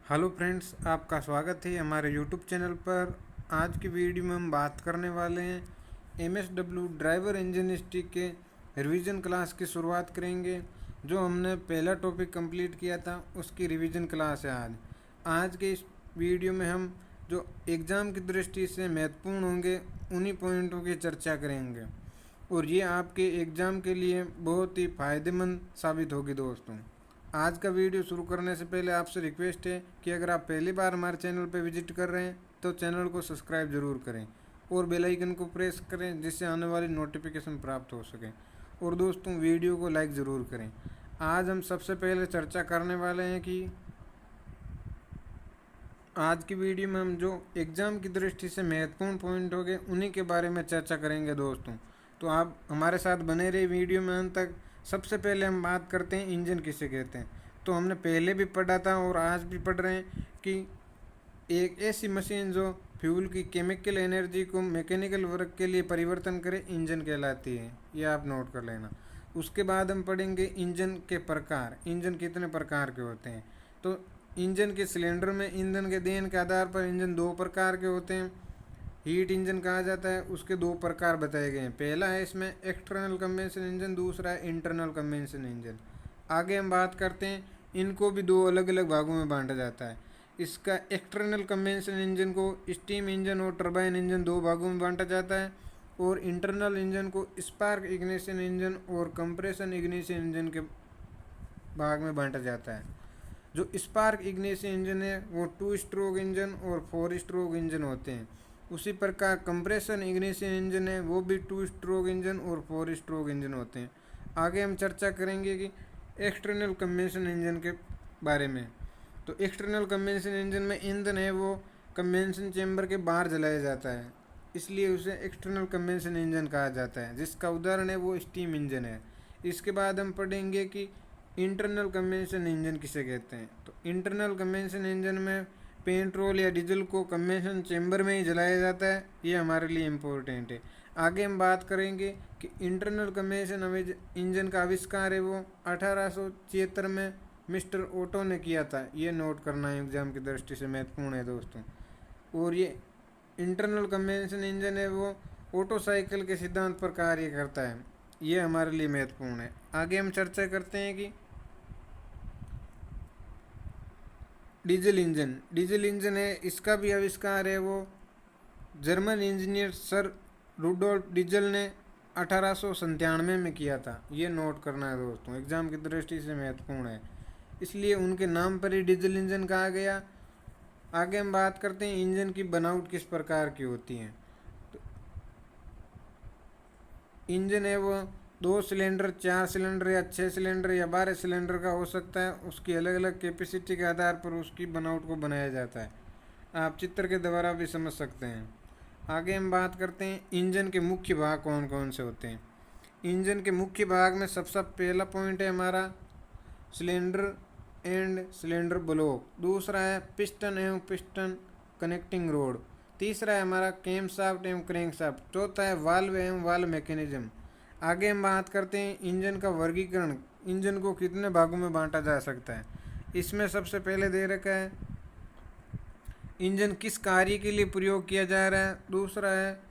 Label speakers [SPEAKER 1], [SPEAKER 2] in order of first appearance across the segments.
[SPEAKER 1] Hello friends, आपका स्वागत है हमारे यूट्यूब चैनल पर। आज की वीडियो में हम बात करने वाले हैं एमएसडब्ल्यू ड्राइवर इंजीनियरिंग के रिवीजन क्लास की शुरुआत करेंगे। जो हमने पहला टॉपिक कंप्लीट किया था उसकी रिवीजन क्लास है आज। आज के इस वीडियो में हम जो एग्ज़ाम की दृष्टि से महत्वपूर्ण होंगे उन्हीं पॉइंटों की चर्चा करेंगे और ये आपके एग्ज़ाम के लिए बहुत ही फ़ायदेमंद साबित होगी दोस्तों। आज का वीडियो शुरू करने से पहले आपसे रिक्वेस्ट है कि अगर आप पहली बार हमारे चैनल पर विजिट कर रहे हैं तो चैनल को सब्सक्राइब ज़रूर करें और बेल आइकन को प्रेस करें जिससे आने वाली नोटिफिकेशन प्राप्त हो सके। और दोस्तों वीडियो को लाइक ज़रूर करें। आज हम सबसे पहले चर्चा करने वाले हैं कि आज की वीडियो में हम जो एग्ज़ाम की दृष्टि से महत्वपूर्ण पॉइंट हो गए उन्हीं के बारे में चर्चा करेंगे दोस्तों। तो आप हमारे साथ बने रहे वीडियो में अंत तक। सबसे पहले हम बात करते हैं इंजन किसे कहते हैं। तो हमने पहले भी पढ़ा था और आज भी पढ़ रहे हैं कि एक ऐसी मशीन जो फ्यूल की केमिकल एनर्जी को मैकेनिकल वर्क के लिए परिवर्तन करे इंजन कहलाती है। ये आप नोट कर लेना। उसके बाद हम पढ़ेंगे इंजन के प्रकार। इंजन कितने प्रकार के होते हैं। तो इंजन के सिलेंडर में ईंधन के देन के आधार पर इंजन दो प्रकार के होते हैं। हीट इंजन कहा जाता है। उसके दो प्रकार बताए गए हैं। पहला है इसमें एक्सटर्नल कंबेंशन इंजन, दूसरा है इंटरनल कंबेंशन इंजन। आगे हम बात करते हैं इनको भी दो अलग अलग भागों में बांटा जाता है। इसका एक्सटर्नल कंबेंशन इंजन को स्टीम इंजन और टरबाइन इंजन दो भागों में बांटा जाता है और इंटरनल इंजन को स्पार्क इग्निशन इंजन और कंप्रेशन इग्निशन इंजन के भाग में बांटा जाता है। जो स्पार्क इग्निशन इंजन है वो 2 स्ट्रोक इंजन और 4 स्ट्रोक इंजन होते हैं। उसी प्रकार कंप्रेशन इग्निशन इंजन है वो भी 2 स्ट्रोक इंजन और 4 स्ट्रोक इंजन होते हैं। आगे हम चर्चा करेंगे कि एक्सटर्नल कंबेंशन इंजन के बारे में। तो एक्सटर्नल कंबेंशन इंजन में ईंधन है वो कंबेंशन चेंबर के बाहर जलाया जाता है, इसलिए उसे एक्सटर्नल कंबेंशन इंजन कहा जाता है। जिसका उदाहरण है वो स्टीम इंजन है। इसके बाद हम पढ़ेंगे कि इंटरनल कंबेंशन इंजन किसे कहते हैं। तो इंटरनल कंबेंशन इंजन में पेट्रोल या डीजल को कंबेंशन चेंबर में ही जलाया जाता है। ये हमारे लिए इम्पोर्टेंट है। आगे हम बात करेंगे कि इंटरनल कंबेंशन इंजन का आविष्कार है वो 1876 में मिस्टर ओटो ने किया था। ये नोट करना है, एग्जाम की दृष्टि से महत्वपूर्ण है दोस्तों। और ये इंटरनल कंबेंशन इंजन है वो ऑटो साइकिल के सिद्धांत पर कार्य करता है। ये हमारे लिए महत्वपूर्ण है। आगे हम चर्चा करते हैं कि डीजल इंजन है। इसका भी आविष्कार है वो German engineer sir Rudolf Diesel ने 1897 में किया था। ये नोट करना है दोस्तों, एग्जाम की दृष्टि से महत्वपूर्ण है, इसलिए उनके नाम पर ही डीजल इंजन कहा गया। आगे हम बात करते हैं इंजन की बनावट किस प्रकार की होती है। तो इंजन है वो 2 सिलेंडर, 4 सिलेंडर या 6 सिलेंडर या 12 सिलेंडर का हो सकता है। उसकी अलग अलग कैपेसिटी के आधार पर उसकी बनावट को बनाया जाता है। आप चित्र के द्वारा भी समझ सकते हैं। आगे हम बात करते हैं इंजन के मुख्य भाग कौन कौन से होते हैं। इंजन के मुख्य भाग में सबसे पहला पॉइंट है हमारा सिलेंडर एंड सिलेंडर ब्लॉक। दूसरा है पिस्टन एवं पिस्टन कनेक्टिंग रोड। तीसरा है हमारा कैम शाफ्ट एवं क्रैंक शाफ्ट। चौथा है वाल्व एवं वाल्व मैकेनिज्म। आगे हम बात करते हैं इंजन का वर्गीकरण। इंजन को कितने भागों में बांटा जा सकता है। इसमें सबसे पहले दे रखा है इंजन किस कार्य के लिए प्रयोग किया जा रहा है। दूसरा है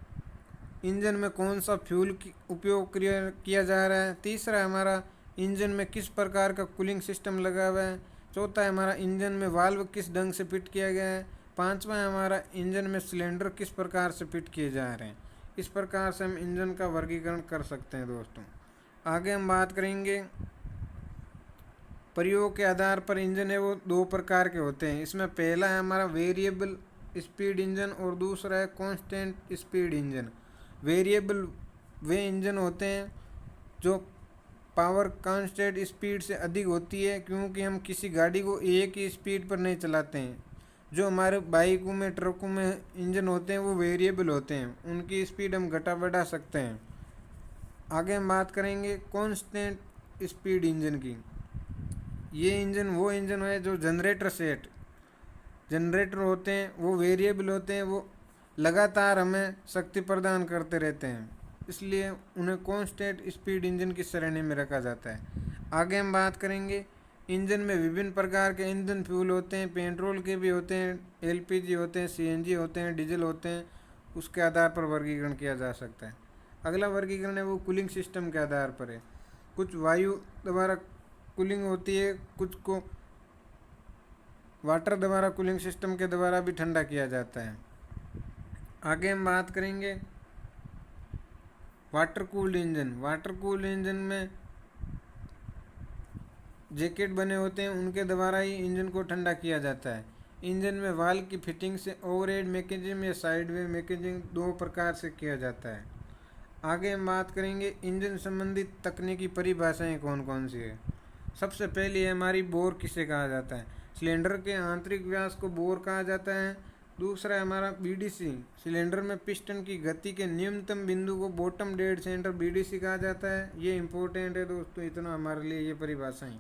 [SPEAKER 1] इंजन में कौन सा फ्यूल उपयोग किया जा रहा है। तीसरा है हमारा इंजन में किस प्रकार का कूलिंग सिस्टम लगा हुआ है। चौथा है हमारा इंजन में वाल्व किस ढंग से फिट किया गया है। पांचवा है हमारा इंजन में सिलेंडर किस प्रकार से फिट किए जा रहे हैं। इस प्रकार से हम इंजन का वर्गीकरण कर सकते हैं दोस्तों। आगे हम बात करेंगे प्रयोग के आधार पर इंजन है वो 2 प्रकार के होते हैं। इसमें पहला है हमारा वेरिएबल स्पीड इंजन और दूसरा है कांस्टेंट स्पीड इंजन। वेरिएबल वे इंजन होते हैं जो पावर कांस्टेंट स्पीड से अधिक होती है, क्योंकि हम किसी गाड़ी को एक ही स्पीड पर नहीं चलाते हैं। जो हमारे बाइकों में, ट्रकों में इंजन होते हैं वो वेरिएबल होते हैं, उनकी स्पीड हम घटा बढ़ा सकते हैं। आगे हम बात करेंगे कांस्टेंट स्पीड इंजन की। ये इंजन वो इंजन है जो जनरेटर होते हैं, वो वेरिएबल होते हैं, वो लगातार हमें शक्ति प्रदान करते रहते हैं, इसलिए उन्हें कांस्टेंट स्पीड इंजन की श्रेणी में रखा जाता है। आगे हम बात करेंगे इंजन में विभिन्न प्रकार के ईंधन फ्यूल होते हैं, पेट्रोल के भी होते हैं, एलपीजी होते हैं, सीएनजी होते हैं, डीजल होते हैं। उसके आधार पर वर्गीकरण किया जा सकता है। अगला वर्गीकरण है वो कूलिंग सिस्टम के आधार पर है। कुछ वायु द्वारा कूलिंग होती है, कुछ को वाटर द्वारा कूलिंग सिस्टम के द्वारा भी ठंडा किया जाता है। आगे हम बात करेंगे water cooled engine. Water cooled engine में जैकेट बने होते हैं, उनके द्वारा ही इंजन को ठंडा किया जाता है। इंजन में वाल्व की फिटिंग से ओवरहेड मैकेनिज्म या साइडवे मैकेनिज्म दो प्रकार से किया जाता है। आगे हम बात करेंगे इंजन संबंधित तकनीकी परिभाषाएं कौन कौन सी है। सबसे पहली है हमारी बोर किसे कहा जाता है। सिलेंडर के आंतरिक व्यास को बोर कहा जाता है। दूसरा है हमारा बीडीसी। सिलेंडर में पिस्टन की गति के न्यूनतम बिंदु को बॉटम डेड सेंटर बीडीसी कहा जाता है। ये इंपॉर्टेंट है दोस्तों, इतना हमारे लिए ये परिभाषाएं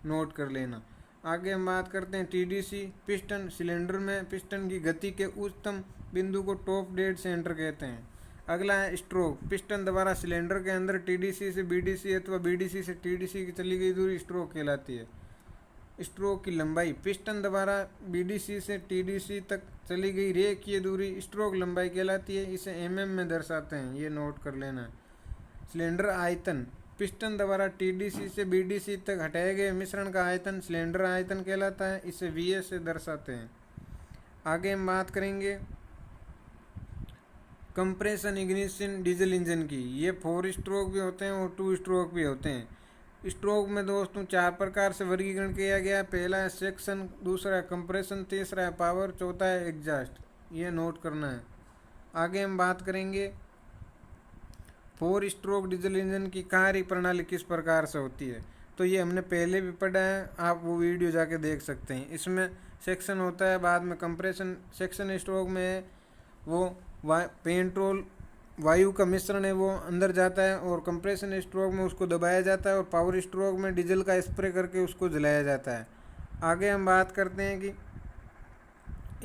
[SPEAKER 1] नोट कर लेना। आगे हम बात करते हैं टीडीसी। पिस्टन। सिलेंडर में पिस्टन की गति के उच्चतम बिंदु को टॉप डेड सेंटर कहते हैं। अगला है स्ट्रोक। पिस्टन द्वारा सिलेंडर के अंदर टीडीसी से बीडीसी अथवा बीडीसी से टीडीसी की चली गई दूरी स्ट्रोक कहलाती है। स्ट्रोक की लंबाई। पिस्टन द्वारा बीडीसी से टीडीसी तक चली गई रेखीय दूरी स्ट्रोक लंबाई कहलाती है। इसे एमएम में दर्शाते हैं, ये नोट कर लेना। सिलेंडर आयतन। पिस्टन द्वारा टीडीसी से बीडीसी तक हटाए गए मिश्रण का आयतन सिलेंडर आयतन कहलाता है। इसे वीएस से दर्शाते हैं। आगे हम बात करेंगे कंप्रेशन इग्निशन डीजल इंजन की। ये 4 स्ट्रोक भी होते हैं और 2 स्ट्रोक भी होते हैं। स्ट्रोक में दोस्तों 4 प्रकार से वर्गीकरण किया गया। पहला है सेक्शन, दूसरा है कंप्रेशन, तीसरा है पावर, चौथा है एग्जॉस्ट। ये नोट करना है। आगे हम बात करेंगे 4 स्ट्रोक डीजल इंजन की कार्य प्रणाली किस प्रकार से होती है। तो ये हमने पहले भी पढ़ा है, आप वो वीडियो जाके देख सकते हैं। इसमें सेक्शन होता है, बाद में कंप्रेशन। सेक्शन स्ट्रोक में वो पेट्रोल वायु का मिश्रण है वो अंदर जाता है, और कंप्रेशन स्ट्रोक में उसको दबाया जाता है, और पावर स्ट्रोक में डीजल का स्प्रे करके उसको जलाया जाता है। आगे हम बात करते हैं कि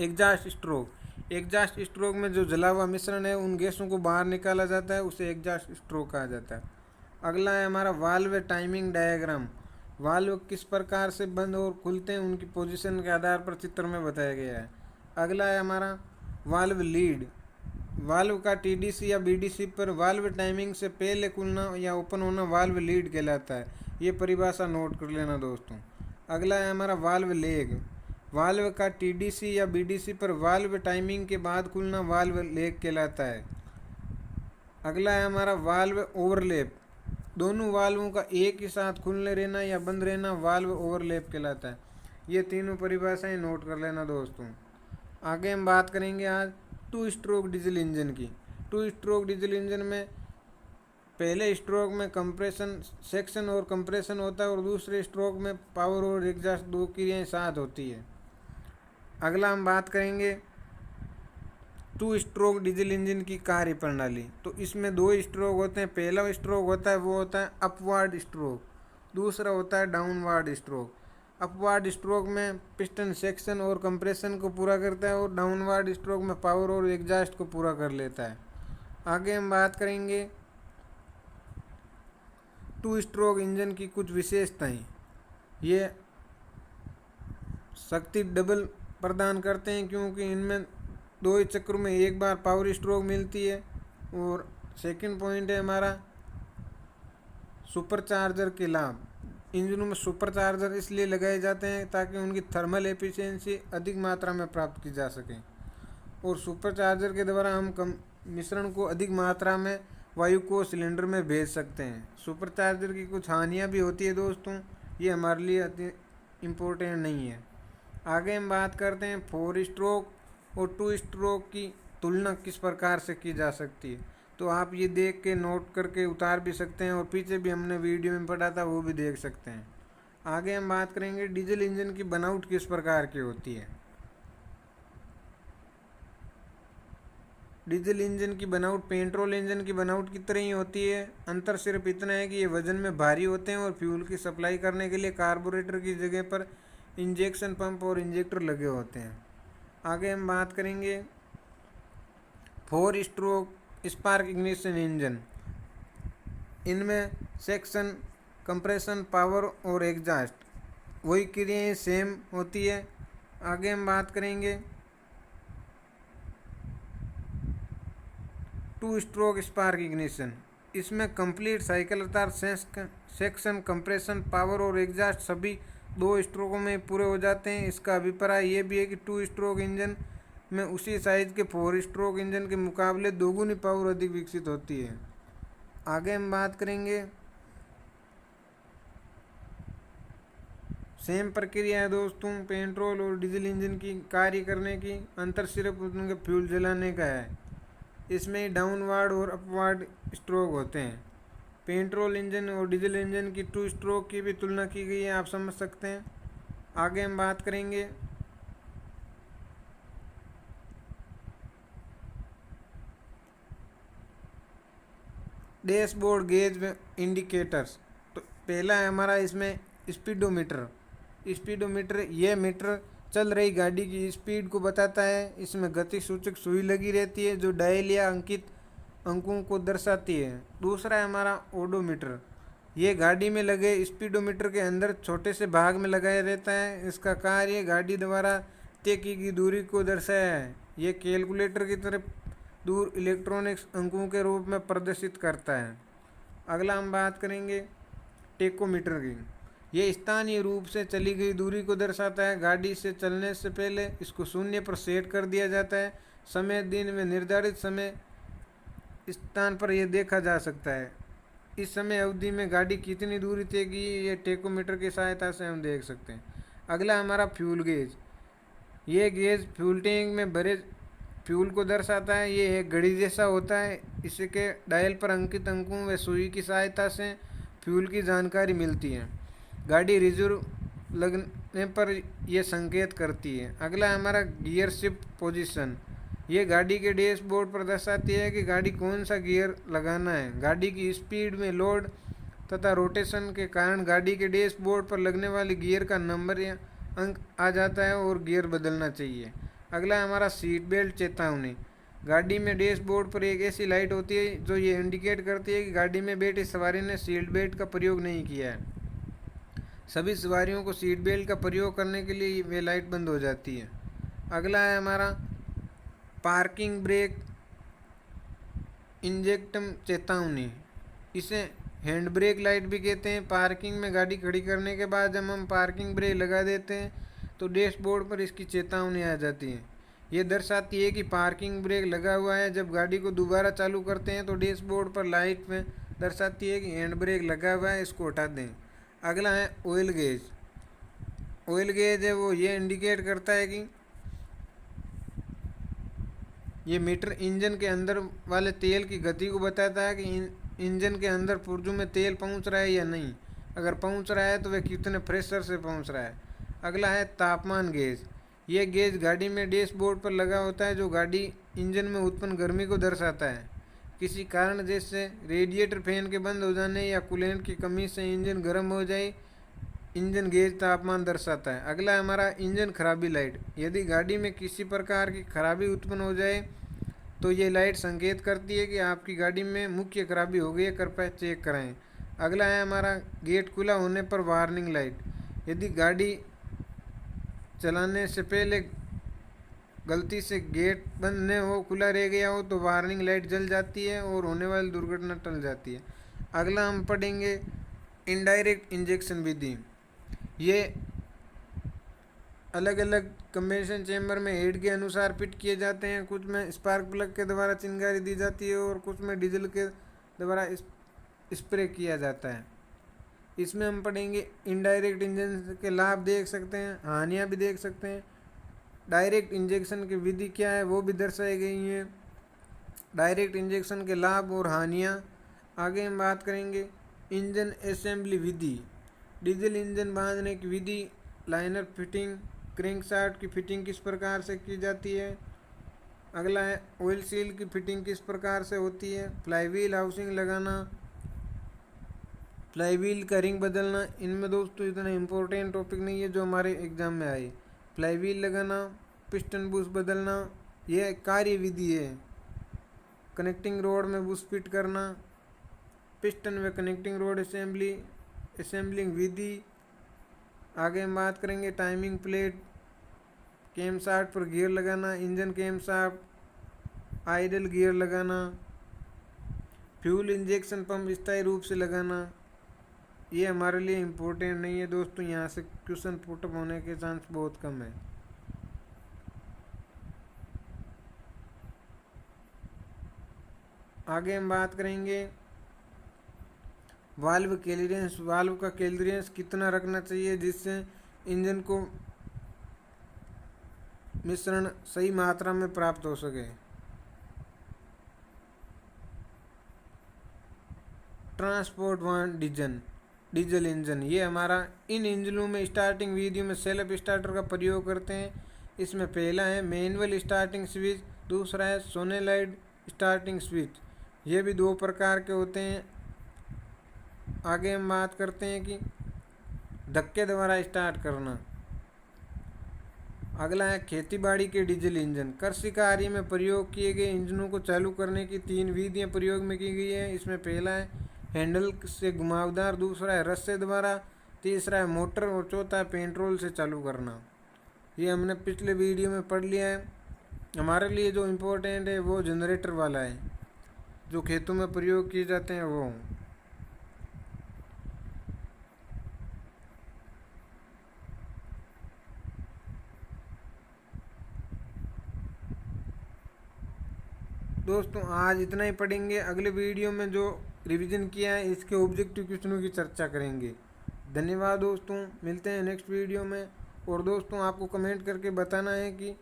[SPEAKER 1] एग्जॉस्ट स्ट्रोक। एग्जॉस्ट स्ट्रोक में जो जला हुआ मिश्रण है उन गैसों को बाहर निकाला जाता है, उसे एग्जॉस्ट स्ट्रोक कहा जाता है। अगला है हमारा वाल्व टाइमिंग डायग्राम। वाल्व किस प्रकार से बंद और खुलते हैं उनकी पोजीशन के आधार पर चित्र में बताया गया है। अगला है हमारा वाल्व लीड। वाल्व का टीडीसी या बीडीसी पर वाल्व टाइमिंग से पहले खुलना या ओपन होना वाल्व लीड कहलाता है। ये परिभाषा नोट कर लेना दोस्तों। अगला है हमारा वाल्व लेग। वाल्व का टीडीसी या बीडीसी पर वाल्व टाइमिंग के बाद खुलना वाल्व लेग कहलाता है। अगला है हमारा वाल्व ओवरलैप। दोनों वाल्वों का एक ही साथ खुलने रहना या बंद रहना वाल्व ओवरलैप कहलाता है। ये तीनों परिभाषाएं नोट कर लेना दोस्तों। आगे हम बात करेंगे आज 2 स्ट्रोक डीजल इंजन की। 2 स्ट्रोक डीजल इंजन में पहले स्ट्रोक में कंप्रेशन सेक्शन और कंप्रेशन होता है, और दूसरे स्ट्रोक में पावर और एग्जॉस्ट दो क्रियाएं साथ होती है। अगला हम बात करेंगे 2 स्ट्रोक डीजल इंजन की कार्य प्रणाली। तो इसमें 2 स्ट्रोक होते हैं। पहला स्ट्रोक होता है वो होता है अपवार्ड स्ट्रोक, दूसरा होता है डाउनवार्ड स्ट्रोक। अपवार्ड स्ट्रोक में पिस्टन सेक्शन और कंप्रेशन को पूरा करता है, और डाउनवार्ड स्ट्रोक में पावर और एग्जॉस्ट को पूरा कर लेता है। आगे हम बात करेंगे 2 स्ट्रोक इंजन की कुछ विशेषताएं। ये शक्ति डबल प्रदान करते हैं, क्योंकि इनमें 2 ही चक्रों में एक बार पावर स्ट्रोक मिलती है। और सेकंड पॉइंट है हमारा सुपरचार्जर के लाभ। इंजनों में सुपरचार्जर इसलिए लगाए जाते हैं ताकि उनकी थर्मल एफिशिएंसी अधिक मात्रा में प्राप्त की जा सके, और सुपरचार्जर के द्वारा हम कम मिश्रण को अधिक मात्रा में वायु को सिलेंडर में भेज सकते हैं। सुपरचार्जर की कुछ हानियाँ भी होती है दोस्तों, ये हमारे लिए अति इम्पोर्टेंट नहीं है। आगे हम बात करते हैं 4 स्ट्रोक और 2 स्ट्रोक की तुलना किस प्रकार से की जा सकती है। तो आप ये देख के नोट करके उतार भी सकते हैं, और पीछे भी हमने वीडियो में पढ़ा था वो भी देख सकते हैं। आगे हम बात करेंगे डीजल इंजन की बनावट किस प्रकार की होती है। डीजल इंजन की बनावट पेट्रोल इंजन की बनावट की तरह ही होती है। अंतर सिर्फ इतना है कि ये वजन में भारी होते हैं, और फ्यूल की सप्लाई करने के लिए कार्बोरेटर की जगह पर इंजेक्शन पंप और इंजेक्टर लगे होते हैं। आगे हम बात करेंगे 4 स्ट्रोक स्पार्क इग्निशन इंजन। इनमें सेक्शन, कंप्रेशन, पावर और एग्जॉस्ट वही क्रियाएं सेम होती है। आगे हम बात करेंगे टू स्ट्रोक स्पार्क इग्निशन। इसमें कंप्लीट साइकिल अर्थात सेक्शन, कंप्रेशन, पावर और एग्जॉस्ट सभी 2 स्ट्रोकों में पूरे हो जाते हैं। इसका अभिप्राय ये भी है कि 2 स्ट्रोक इंजन में उसी साइज के 4 स्ट्रोक इंजन के मुकाबले दोगुनी पावर अधिक विकसित होती है। आगे हम बात करेंगे सेम प्रक्रिया है दोस्तों पेट्रोल और डीजल इंजन की कार्य करने की, अंतर सिर्फ उनके फ्यूल जलाने का है। इसमें डाउनवार्ड और अपवार्ड स्ट्रोक होते हैं। पेट्रोल इंजन और डीजल इंजन की 2 स्ट्रोक की भी तुलना की गई है, आप समझ सकते हैं। आगे हम बात करेंगे डैशबोर्ड गेज इंडिकेटर्स। तो पहला है हमारा इसमें स्पीडोमीटर। स्पीडोमीटर ये मीटर चल रही गाड़ी की स्पीड को बताता है। इसमें गति सूचक सुई लगी रहती है जो डायल या अंकित अंकों को दर्शाती है। दूसरा है हमारा ओडोमीटर। ये गाड़ी में लगे स्पीडोमीटर के अंदर छोटे से भाग में लगाया रहता है। इसका कार्य गाड़ी द्वारा तय की गई दूरी को दर्शाया है। ये कैलकुलेटर की तरह दूर इलेक्ट्रॉनिक्स अंकों के रूप में प्रदर्शित करता है। अगला हम बात करेंगे टेकोमीटर की। ये स्थानीय रूप से चली गई दूरी को दर्शाता है। गाड़ी से चलने से पहले इसको 0 पर सेट कर दिया जाता है। समय दिन में निर्धारित समय स्थान पर यह देखा जा सकता है। इस समय अवधि में गाड़ी कितनी दूरी तय की ये टेकोमीटर की सहायता से हम देख सकते हैं। अगला हमारा फ्यूल गेज। ये गेज फ्यूल टैंक में भरे फ्यूल को दर्शाता है। ये एक घड़ी जैसा होता है। इसके डायल पर अंकित अंकों व सुई की सहायता से फ्यूल की जानकारी मिलती है। गाड़ी रिजर्व लगने पर यह संकेत करती है। अगला हमारा गियर शिफ्ट पोजीशन। ये गाड़ी के डैशबोर्ड पर दर्शाती है कि गाड़ी कौन सा गियर लगाना है। गाड़ी की स्पीड में लोड तथा रोटेशन के कारण गाड़ी के डैशबोर्ड पर लगने वाले गियर का नंबर या अंक आ जाता है और गियर बदलना चाहिए। अगला हमारा सीट बेल्ट चेतावनी। गाड़ी में डैशबोर्ड पर एक ऐसी लाइट होती है जो ये इंडिकेट करती है कि गाड़ी में बैठे सवारी ने सीट बेल्ट का प्रयोग नहीं किया है। सभी सवारियों को सीट बेल्ट का प्रयोग करने के लिए वे लाइट बंद हो जाती है। अगला है हमारा पार्किंग ब्रेक इंजेक्टम चेतावनी। इसे हैंड ब्रेक लाइट भी कहते हैं। पार्किंग में गाड़ी खड़ी करने के बाद जब हम पार्किंग ब्रेक लगा देते हैं तो डैशबोर्ड पर इसकी चेतावनी आ जाती है। ये दर्शाती है कि पार्किंग ब्रेक लगा हुआ है। जब गाड़ी को दोबारा चालू करते हैं तो डैशबोर्ड पर लाइट में दर्शाती है कि हैंड ब्रेक लगा हुआ है, इसको हटा दें। अगला है ऑयल गेज। ऑयल गेज है वो ये इंडिकेट करता है कि ये मीटर इंजन के अंदर वाले तेल की गति को बताता है कि इंजन के अंदर पुर्जों में तेल पहुंच रहा है या नहीं। अगर पहुंच रहा है तो वह कितने प्रेशर से पहुंच रहा है। अगला है तापमान गेज। यह गेज गाड़ी में डैशबोर्ड पर लगा होता है जो गाड़ी इंजन में उत्पन्न गर्मी को दर्शाता है। किसी कारण जैसे रेडिएटर फैन के बंद हो जाने या कूलेंट की कमी से इंजन गर्म हो जाए, इंजन गेज तापमान दर्शाता है। अगला है हमारा इंजन खराबी लाइट। यदि गाड़ी में किसी प्रकार की खराबी उत्पन्न हो जाए तो ये लाइट संकेत करती है कि आपकी गाड़ी में मुख्य खराबी हो गई है, कृपया चेक कराएं। अगला है हमारा गेट खुला होने पर वार्निंग लाइट। यदि गाड़ी चलाने से पहले गलती से गेट बंद न हो, खुला रह गया हो तो वार्निंग लाइट जल जाती है और होने वाली दुर्घटना टल जाती है। अगला हम पढ़ेंगे इनडायरेक्ट इंजेक्शन विधि। ये अलग अलग कंबेंशन चेंबर में हेड के अनुसार फिट किए जाते हैं। कुछ में स्पार्क प्लग के द्वारा चिंगारी दी जाती है और कुछ में डीजल के द्वारा स्प्रे किया जाता है। इसमें हम पढ़ेंगे इनडायरेक्ट इंजेक्शन के लाभ देख सकते हैं, हानियाँ भी देख सकते हैं। डायरेक्ट इंजेक्शन की विधि क्या है वो भी दर्शाई गई है। डायरेक्ट इंजेक्शन के लाभ और हानियाँ आगे हम बात करेंगे। इंजन असेंबली विधि। डीजल इंजन बांधने की विधि, लाइनर फिटिंग, क्रैंकशाफ्ट की फिटिंग किस प्रकार से की जाती है। अगला है ऑयल सील की फिटिंग किस प्रकार से होती है। फ्लाईव्हील हाउसिंग लगाना, फ्लाईव्हील का रिंग बदलना। इनमें दोस्तों इतना इम्पोर्टेंट टॉपिक नहीं है जो हमारे एग्जाम में आए। फ्लाईव्हील लगाना, पिस्टन बुश बदलना, यह कार्य विधि है। कनेक्टिंग रोड में बुश फिट करना, पिस्टन व कनेक्टिंग रोड असेंबलिंग विधि। आगे हम बात करेंगे टाइमिंग प्लेट, कैम शाफ्ट पर गियर लगाना, engine cam shaft, idle gear लगाना, फ्यूल इंजेक्शन पंप स्थायी रूप से लगाना। ये हमारे लिए इम्पोर्टेंट नहीं है दोस्तों, यहाँ से क्वेश्चन पुटअप होने के चांस बहुत कम है। आगे हम बात करेंगे वाल्व क्लियरेंस। वाल्व का क्लियरेंस कितना रखना चाहिए जिससे इंजन को मिश्रण सही मात्रा में प्राप्त हो सके। ट्रांसपोर्ट वन डीजल इंजन, ये हमारा इन इंजनों में स्टार्टिंग वीडियो में सेल्फ स्टार्टर का प्रयोग करते हैं। इसमें पहला है मैनुअल स्टार्टिंग स्विच, दूसरा है सोलेनॉइड स्टार्टिंग स्विच। ये भी दो प्रकार के होते हैं। आगे हम बात करते हैं कि धक्के द्वारा स्टार्ट करना। अगला है खेतीबाड़ी के डीजल इंजन। कृषि कार्य में प्रयोग किए गए इंजनों को चालू करने की 3 विधियाँ प्रयोग में की गई है। इसमें पहला है हैंडल से घुमावदार, दूसरा है रस्से द्वारा, तीसरा है मोटर और चौथा है पेट्रोल से चालू करना। ये हमने पिछले वीडियो में पढ़ लिया है। हमारे लिए जो इम्पोर्टेंट है वो जनरेटर वाला है, जो खेतों में प्रयोग किए जाते हैं वो। दोस्तों आज इतना ही पढ़ेंगे। अगले वीडियो में जो रिवीजन किया है इसके ऑब्जेक्टिव क्वेश्चनों की चर्चा करेंगे। धन्यवाद दोस्तों, मिलते हैं नेक्स्ट वीडियो में। और दोस्तों आपको कमेंट करके बताना है कि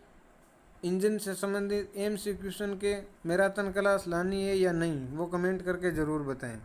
[SPEAKER 1] इंजन से संबंधित एमसी क्वेश्चन के मैराथन क्लास लानी है या नहीं, वो कमेंट करके ज़रूर बताएं।